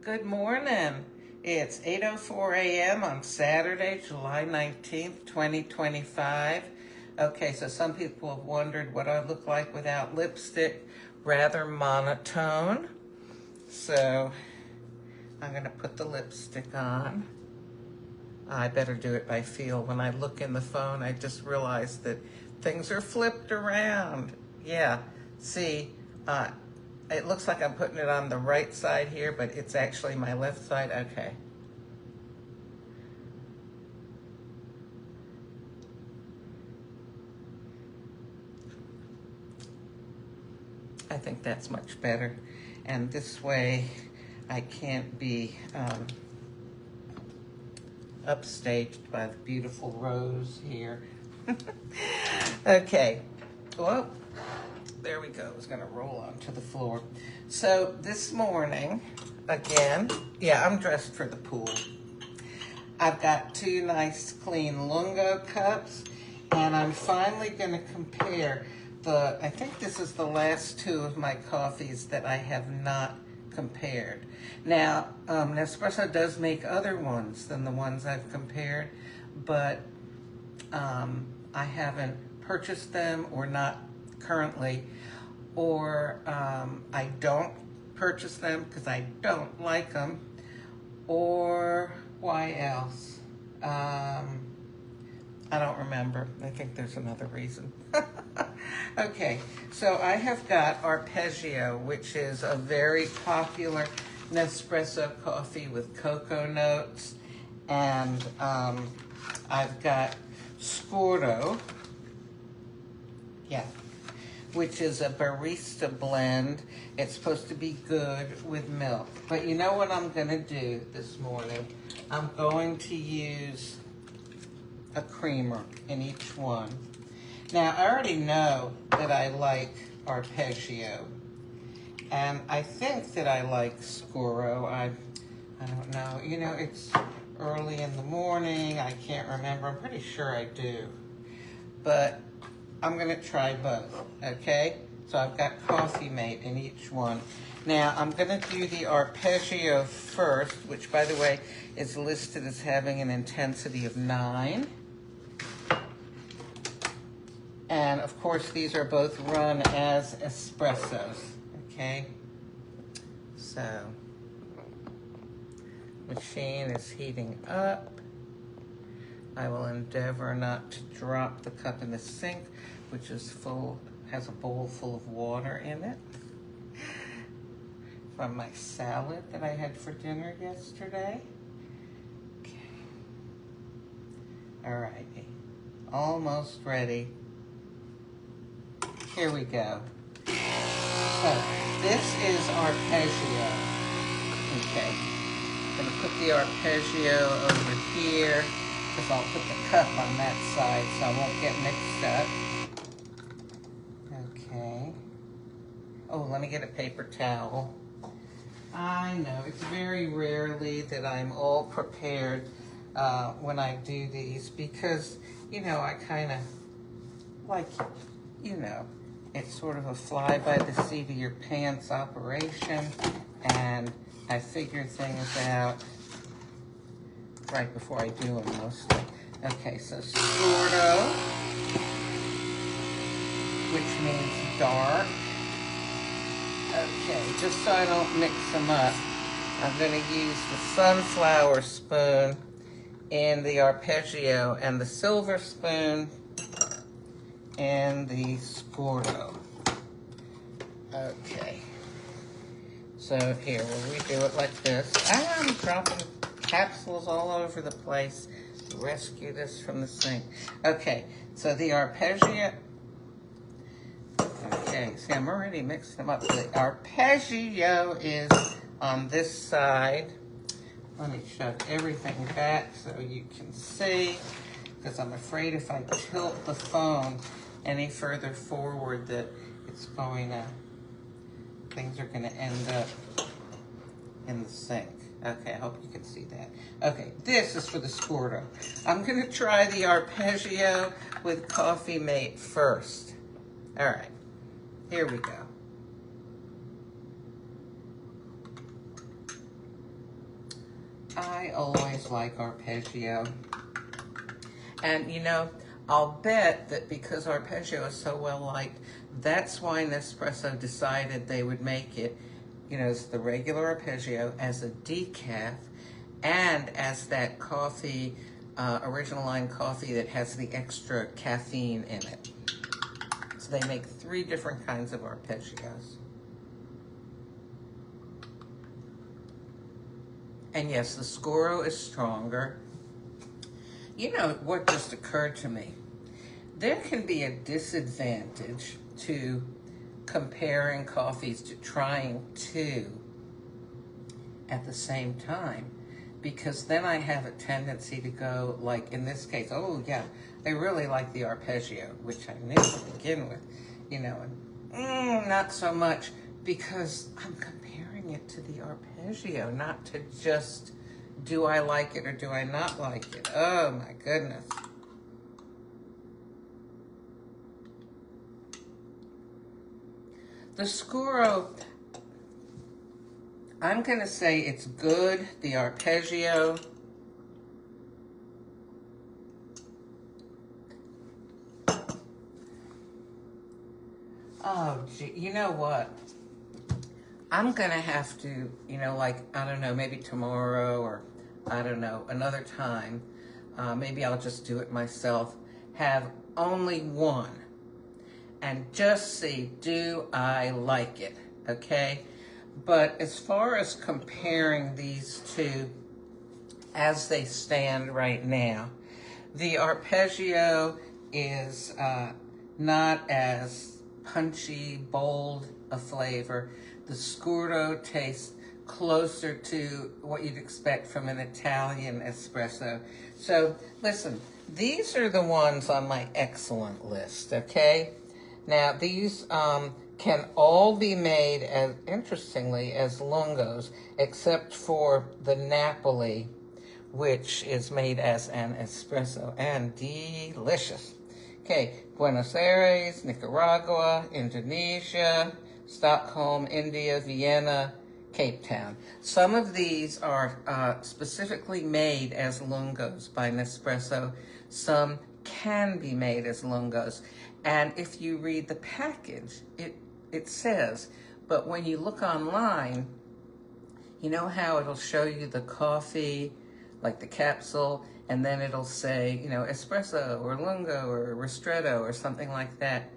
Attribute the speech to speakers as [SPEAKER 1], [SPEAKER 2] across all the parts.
[SPEAKER 1] Good morning. It's 8:04 a.m. on Saturday, July 19th, 2025. Okay, so some people have wondered what I look like without lipstick. Rather monotone. So I'm going to put the lipstick on. I better do it by feel. When I look in the phone, I just realized that things are flipped around. Yeah, see, it looks like I'm putting it on the right side here, but it's actually my left side. Okay. I think that's much better. And this way I can't be upstaged by the beautiful rose here. Okay. Well, there we go. I was going to roll onto the floor. So this morning, again, yeah, I'm dressed for the pool. I've got two nice clean Lungo cups, and I'm finally going to compare I think this is the last two of my coffees that I have not compared. Now, Nespresso does make other ones than the ones I've compared, but I haven't purchased them, or not currently, or I don't purchase them because I don't like them, or why else? I don't remember. I think there's another reason. Okay, so I have got Arpeggio, which is a very popular Nespresso coffee with cocoa notes. And I've got Scuro, yeah, which is a barista blend. It's supposed to be good with milk. But you know what I'm going to do this morning? I'm going to use a creamer in each one. Now, I already know that I like Arpeggio, and I think that I like Scuro. I don't know. You know, it's early in the morning. I can't remember. I'm pretty sure I do. But I'm going to try both, okay? So I've got Coffee Mate in each one. Now, I'm going to do the Arpeggio first, which, by the way, is listed as having an intensity of 9. And, of course, these are both run as espressos, okay? So, machine is heating up. I will endeavor not to drop the cup in the sink, which is has a bowl full of water in it, from my salad that I had for dinner yesterday. Okay. All righty. Almost ready. Here we go. So, this is Arpeggio. Okay. I'm going to put the Arpeggio over here, because I'll put the cup on that side so I won't get mixed up. Okay. Oh, let me get a paper towel. I know, it's very rarely that I'm all prepared when I do these, because, you know, I kind of like, you know, it's sort of a fly by the seat of your pants operation, and I figure things out right before I do them mostly. Okay, so Scuro, which means dark. Okay, just so I don't mix them up, I'm going to use the sunflower spoon in the Arpeggio and the silver spoon in the Scuro. Okay. So here, we'll redo it like this. I'm dropping capsules all over the place to rescue this from the sink. Okay, so the Arpeggio. Okay, see, I'm already mixing them up. The Arpeggio is on this side. Let me shove everything back so you can see, because I'm afraid if I tilt the phone any further forward that things are going to end up in the sink. Okay, I hope you can see that. Okay, this is for the Scuro. I'm going to try the Arpeggio with Coffee Mate first. All right, here we go. I always like Arpeggio. And you know, I'll bet that because Arpeggio is so well liked, that's why Nespresso decided they would make it, you know, as the regular Arpeggio, as a decaf, and as that coffee, original line coffee that has the extra caffeine in it. So they make 3 different kinds of Arpeggios. And yes, the Scuro is stronger. You know what just occurred to me? There can be a disadvantage to comparing coffees, to trying 2 at the same time, because then I have a tendency to go, like in this case, oh yeah, I really like the Arpeggio, which I knew to begin with, you know, and not so much, because I'm comparing it to the Arpeggio, not to just, do I like it or do I not like it? Oh my goodness. The Scuro, I'm going to say it's good. The Arpeggio, oh gee, you know what? I'm going to have to, you know, like, I don't know, maybe tomorrow or, I don't know, another time, maybe I'll just do it myself, have only one and just see, do I like it, okay? But as far as comparing these 2 as they stand right now, the Arpeggio is not as punchy, bold a flavor. The Scuro tastes closer to what you'd expect from an Italian espresso. So listen, these are the ones on my excellent list, okay? Now these can all be made as, interestingly, as lungos, except for the Napoli, which is made as an espresso, and delicious. Okay, Buenos Aires, Nicaragua, Indonesia, Stockholm, India, Vienna, Cape Town. Some of these are specifically made as lungos by Nespresso. Some can be made as lungos. And if you read the package, it says, but when you look online, you know how it'll show you the coffee, like the capsule, and then it'll say, you know, espresso or lungo or ristretto or something like that.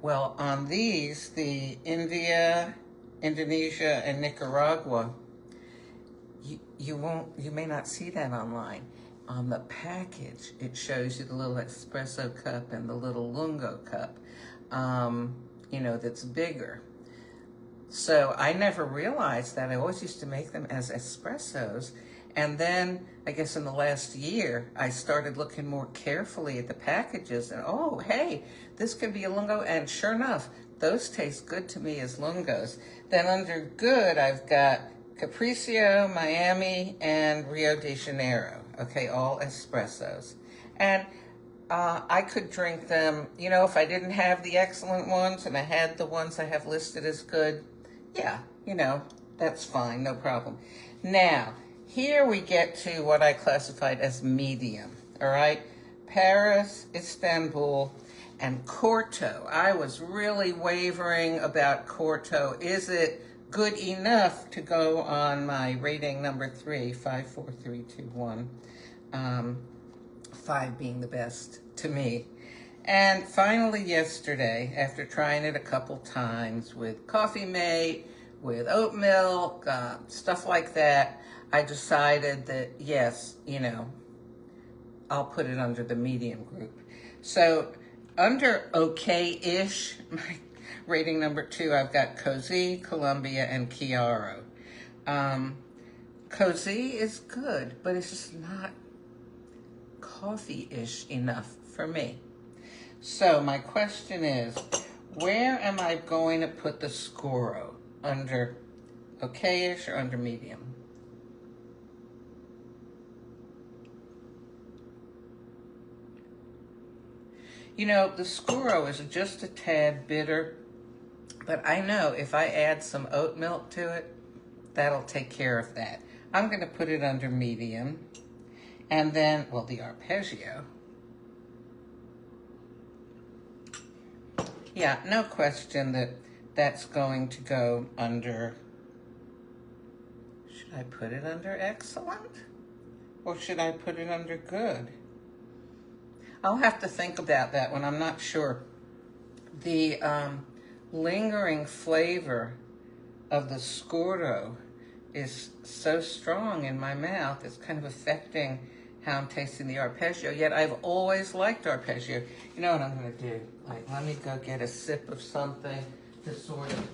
[SPEAKER 1] Well, on these, the India, Indonesia, and Nicaragua, you may not see that online. On the package, it shows you the little espresso cup and the little lungo cup, you know, that's bigger. So I never realized that. I always used to make them as espressos. And then, I guess in the last year, I started looking more carefully at the packages and, oh, hey, this could be a lungo. And sure enough, those taste good to me as lungos. Then under good, I've got Capriccio, Miami, and Rio de Janeiro. Okay, all espressos. And I could drink them, you know, if I didn't have the excellent ones and I had the ones I have listed as good, yeah, you know, that's fine, no problem. Now, here we get to what I classified as medium, all right? Paris, Istanbul, and Corto. I was really wavering about Corto. Is it good enough to go on my rating number 3, 5, 4, 3, 2, 1. 5 being the best to me. And finally yesterday, after trying it a couple times with Coffee Mate, with oat milk, stuff like that, I decided that, yes, you know, I'll put it under the medium group. So under okay-ish, my rating number 2, I've got Cozy, Columbia, and Chiaro. Cozy is good, but it's just not coffee-ish enough for me. So my question is, where am I going to put the Scuro? Under okay-ish or under medium? You know, the Scuro is just a tad bitter, but I know if I add some oat milk to it, that'll take care of that. I'm going to put it under medium. And then, well, the Arpeggio. Yeah, no question that that's going to go under, should I put it under excellent? Or should I put it under good? I'll have to think about that one. I'm not sure. The lingering flavor of the Scuro is so strong in my mouth, it's kind of affecting how I'm tasting the Arpeggio, yet I've always liked Arpeggio. You know what I'm gonna do? Like, let me go get a sip of something to sort of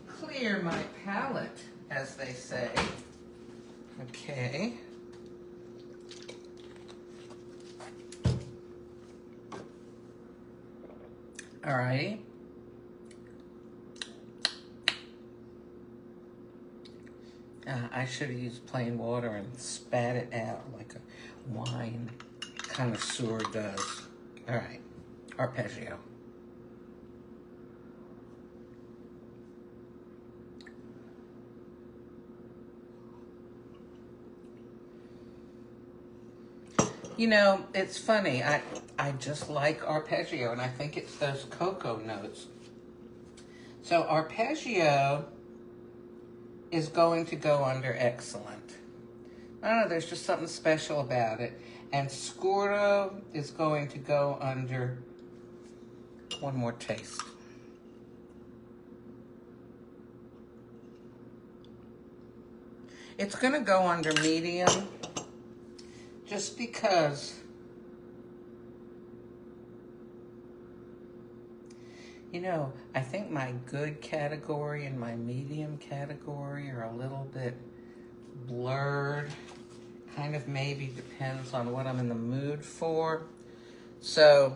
[SPEAKER 1] clear my palate, as they say. Okay. All righty. I should have used plain water and spat it out like a wine connoisseur does. All right, Arpeggio. You know, it's funny. I just like Arpeggio, and I think it's those cocoa notes. So Arpeggio is going to go under excellent. I don't know, there's just something special about it. And Scuro is going to go under, one more taste. It's gonna go under medium, just because, you know, I think my good category and my medium category are a little bit blurred. Kind of maybe depends on what I'm in the mood for. So,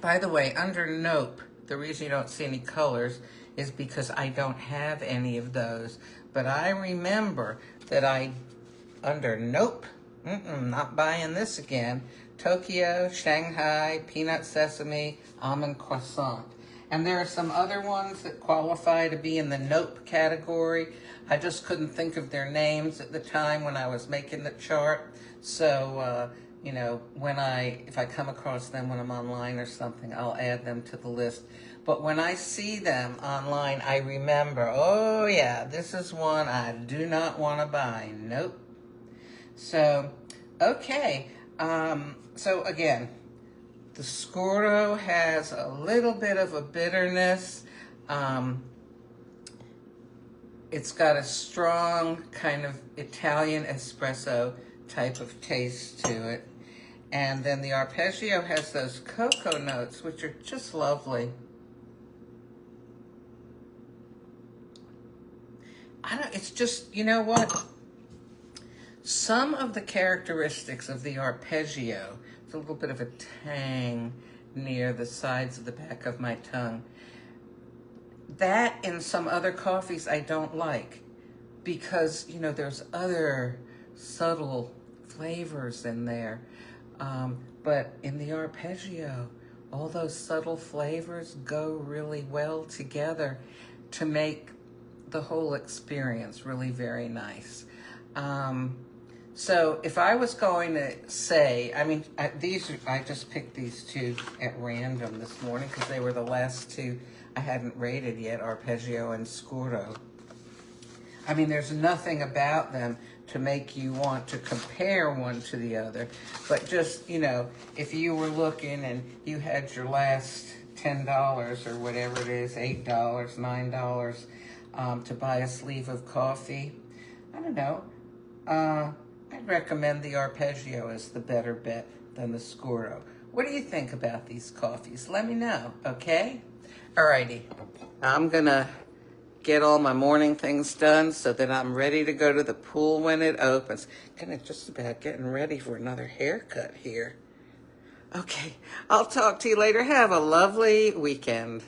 [SPEAKER 1] by the way, under Nope, the reason you don't see any colors is because I don't have any of those. But I remember that under Nope, not buying this again, Tokyo, Shanghai, peanut sesame, almond croissant. And there are some other ones that qualify to be in the Nope category. I just couldn't think of their names at the time when I was making the chart. So, you know, if I come across them when I'm online or something, I'll add them to the list. But when I see them online, I remember, oh yeah, this is one I do not want to buy. Nope. So, okay. So again, the Scuro has a little bit of a bitterness. It's got a strong kind of Italian espresso type of taste to it. And then the Arpeggio has those cocoa notes, which are just lovely. It's just, you know what? Some of the characteristics of the Arpeggio, it's a little bit of a tang near the sides of the back of my tongue. That in some other coffees I don't like because, you know, there's other subtle flavors in there. But in the Arpeggio, all those subtle flavors go really well together to make the whole experience really very nice. So if I was going to say, I mean, I just picked these two at random this morning because they were the last two I hadn't rated yet, Arpeggio and Scuro. I mean, there's nothing about them to make you want to compare one to the other. But just, you know, if you were looking and you had your last $10 or whatever it is, $8, $9, to buy a sleeve of coffee, I don't know. I'd recommend the Arpeggio as the better bet than the Scuro. What do you think about these coffees? Let me know, okay? Alrighty, I'm gonna get all my morning things done so that I'm ready to go to the pool when it opens. Kinda just about getting ready for another haircut here. Okay, I'll talk to you later. Have a lovely weekend.